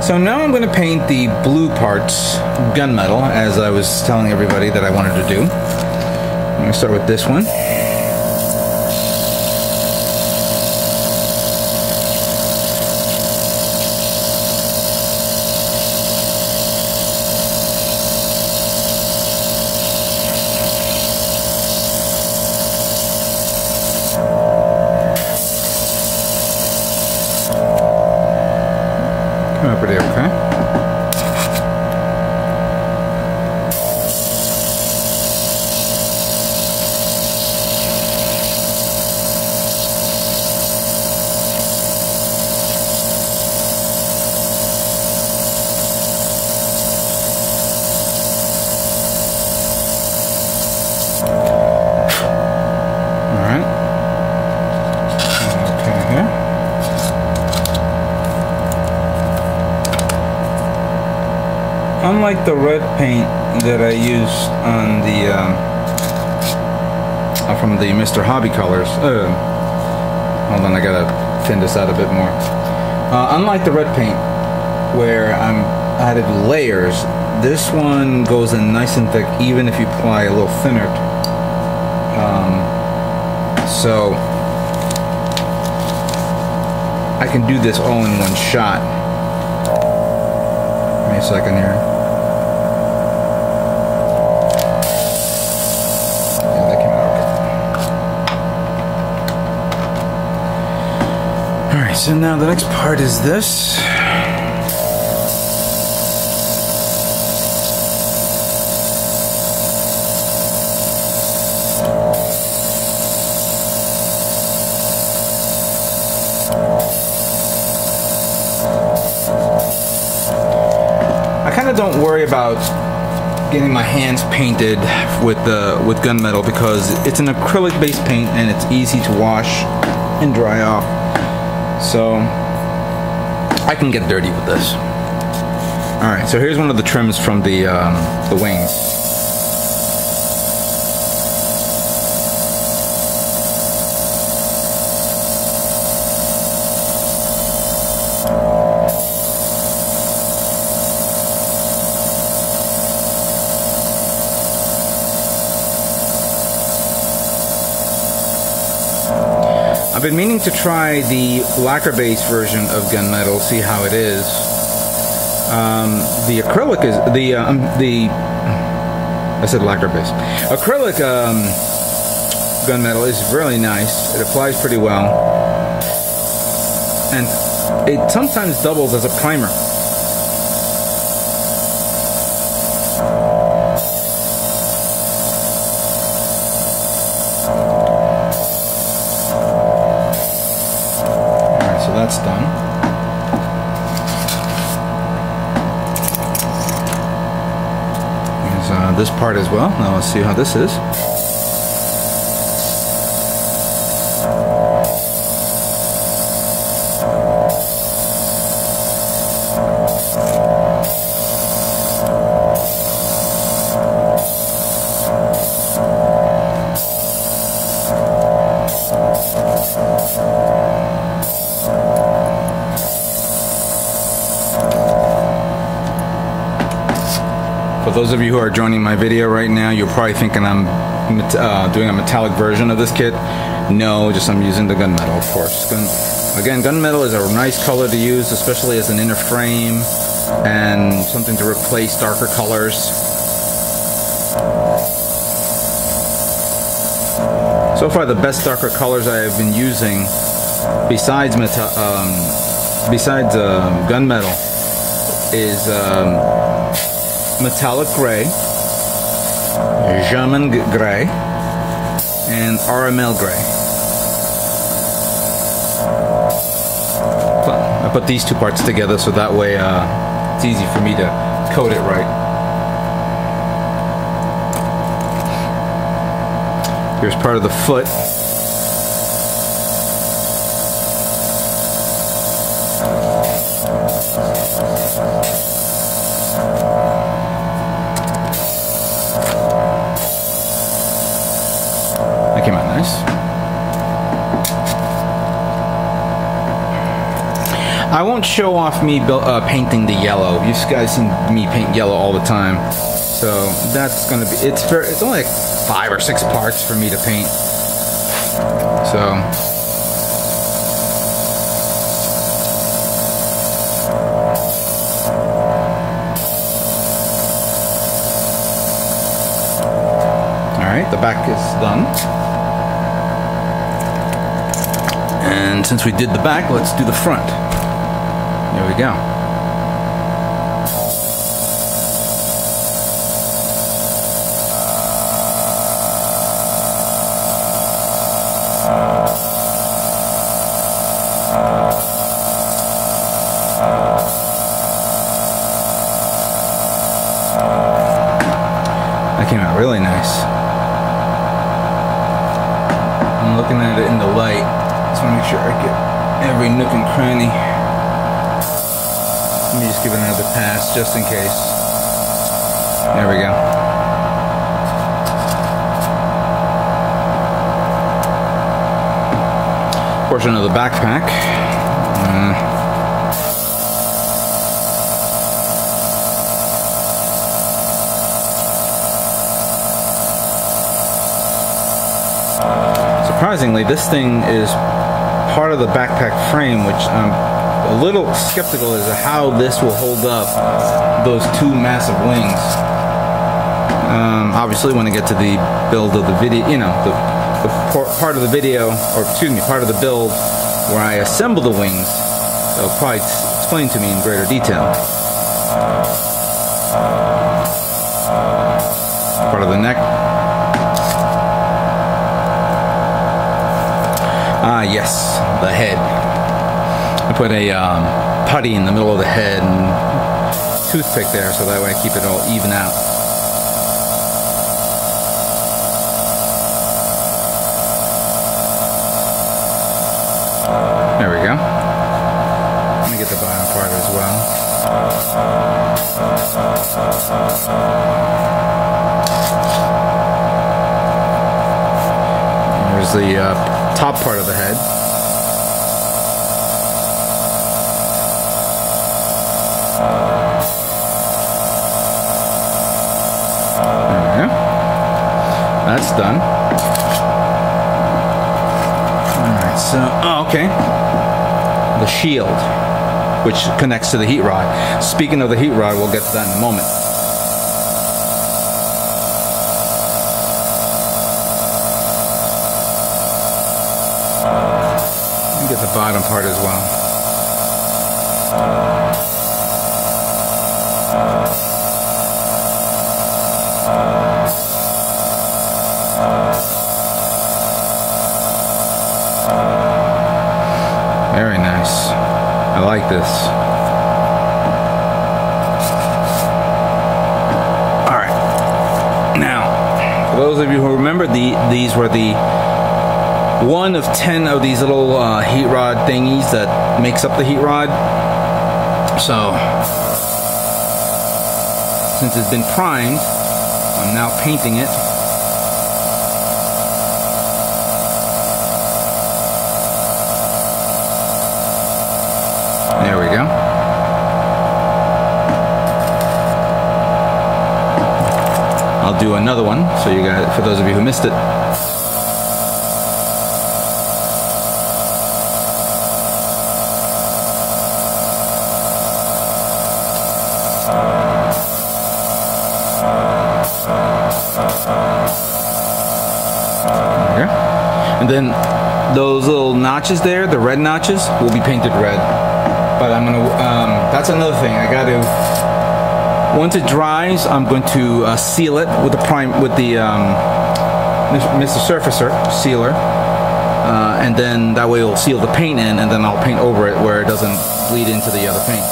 So now I'm going to paint the blue parts gunmetal, as I was telling everybody that I wanted to do. I'm going to start with this one. Pretty okay. All right. Okay here. Unlike the red paint that I used on the from the Mr. Hobby Colors, hold on, I gotta thin this out a bit more. Unlike the red paint, where I added layers, this one goes in nice and thick, even if you apply a little thinner. So I can do this all in one shot. Give me a second here. So now the next part is this. I kind of don't worry about getting my hands painted with gunmetal because it's an acrylic based paint and it's easy to wash and dry off. So I can get dirty with this. Alright, so here's one of the trims from the wings. I've been meaning to try the lacquer-based version of gunmetal, see how it is. The acrylic is I said lacquer-based. Acrylic gunmetal is really nice. It applies pretty well, and it sometimes doubles as a primer. That's done. Here's this part as well. Now let's see how this is. For those of you who are joining my video right now, you're probably thinking I'm doing a metallic version of this kit. No, just I'm using the gunmetal, of course. Again, gunmetal is a nice color to use, especially as an inner frame and something to replace darker colors. So far, the best darker colors I have been using, besides gunmetal, is metallic gray, German gray, and RML gray. I put these two parts together so that way it's easy for me to coat it right. Here's part of the foot. That came out nice. I won't show off me painting the yellow. You guys see me paint yellow all the time, so that's gonna be. It's only like 5 or 6 parts for me to paint. So. Alright, the back is done. And since we did the back, let's do the front. There we go. That came out really nice. I'm looking at it in the light. Just want to make sure I get every nook and cranny. Let me just give it another pass just in case. There we go. Portion of the backpack. Surprisingly, this thing is part of the backpack frame, which I'm a little skeptical as to how this will hold up those 2 massive wings. Obviously, when I get to the build of the video, you know, the part of the video, or excuse me, part of the build where I assemble the wings, they'll probably explain to me in greater detail. Part of the neck. Ah, yes, the head. I put a putty in the middle of the head and toothpick there, so that way I keep it all even out. There we go. Let me get the bottom part as well. Here's the top part of the head. There we go. That's done. Alright, so, oh, okay. The shield, which connects to the heat rod. Speaking of the heat rod, we'll get to that in a moment. Get the bottom part as well. Very nice. I like this. Alright. Now, for those of you who remember, these were the 1 of 10 of these little heat rod thingies that makes up the heat rod. So, since it's been primed, I'm now painting it. There we go. I'll do another one, so you guys, for those of you who missed it. And then those little notches there, the red notches, will be painted red. But I'm gonna, that's another thing. I gotta, once it dries, I'm going to seal it with the Mr. Surfacer sealer. And then that way it'll seal the paint in, and then I'll paint over it where it doesn't bleed into the other paint.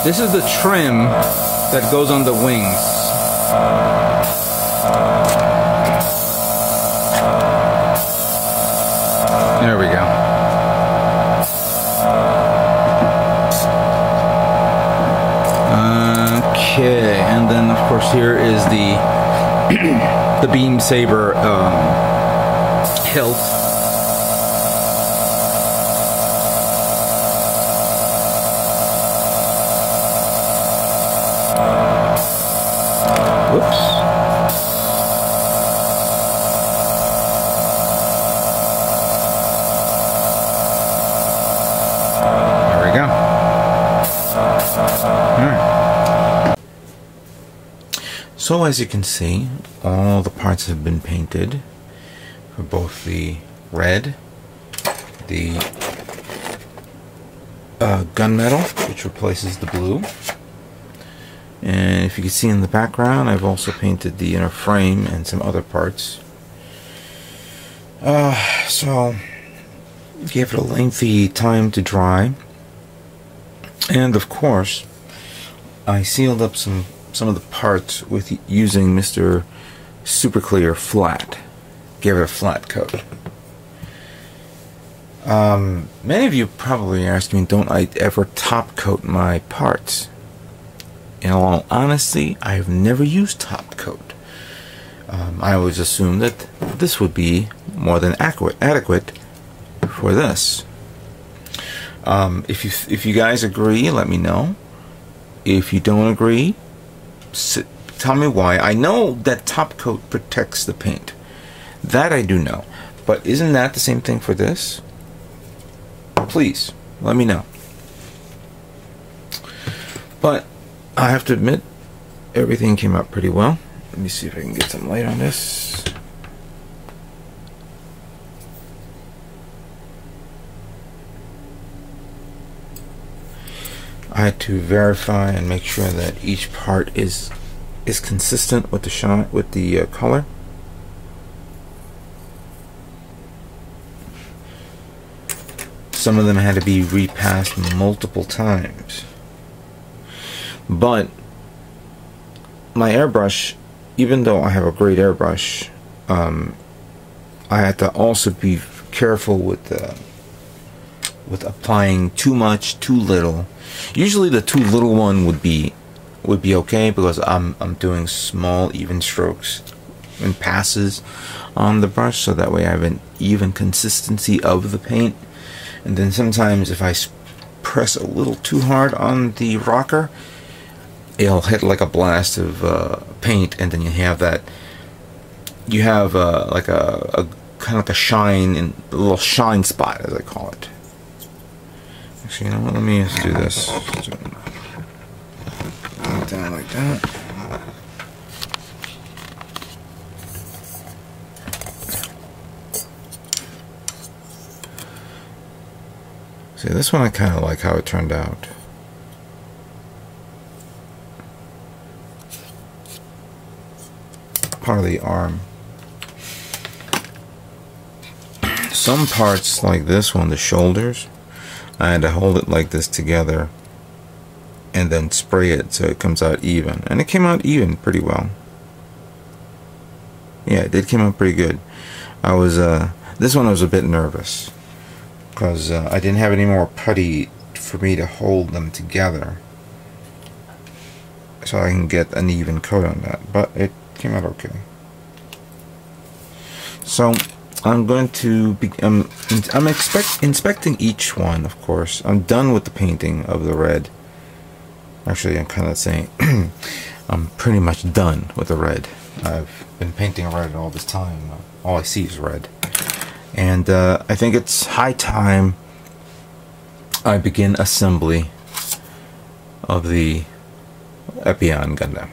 This is the trim that goes on the wings. There we go. Okay, and then of course here is the the beam saber hilt. Whoops. There we go. Alright. So as you can see, all the parts have been painted for both the red, the gunmetal, which replaces the blue. And if you can see in the background, I've also painted the inner frame and some other parts. So gave it a lengthy time to dry, and of course I sealed up some of the parts with using Mr. Super Clear Flat. Gave it a flat coat. Many of you probably asked me, don't I ever top coat my parts? In all honesty, I have never used top coat. I always assumed that this would be more than adequate for this. If you guys agree, let me know. If you don't agree, tell me why. I know that top coat protects the paint. That I do know. But isn't that the same thing for this? Please, let me know. But I have to admit, everything came out pretty well. Let me see if I can get some light on this. I had to verify and make sure that each part is consistent with the shot, with the color. Some of them had to be repassed multiple times. But my airbrush, even though I have a great airbrush, I had to also be careful with applying too much, too little. Usually the too little one would be okay, because I'm doing small even strokes and passes on the brush, so that way I have an even consistency of the paint. And then sometimes if I press a little too hard on the rocker, it'll hit like a blast of paint, and then you have that. You have like a kind of like a shine, a little shine spot, as I call it. Actually, you know what? Let me just do this. Down like that. See, this one I kind of like how it turned out. Part of the arm. Some parts like this one, the shoulders, I had to hold it like this together and then spray it so it comes out even, and it came out even pretty well. Yeah, it did come out pretty good. I was this one I was a bit nervous because I didn't have any more putty for me to hold them together so I can get an even coat on that, but it came out okay. So I'm going to be I'm inspecting each one, of course. I'm done with the painting of the red. Actually, I'm kind of saying I'm pretty much done with the red. I've been painting red all this time. All I see is red. And I think it's high time I begin assembly of the Epyon Gundam.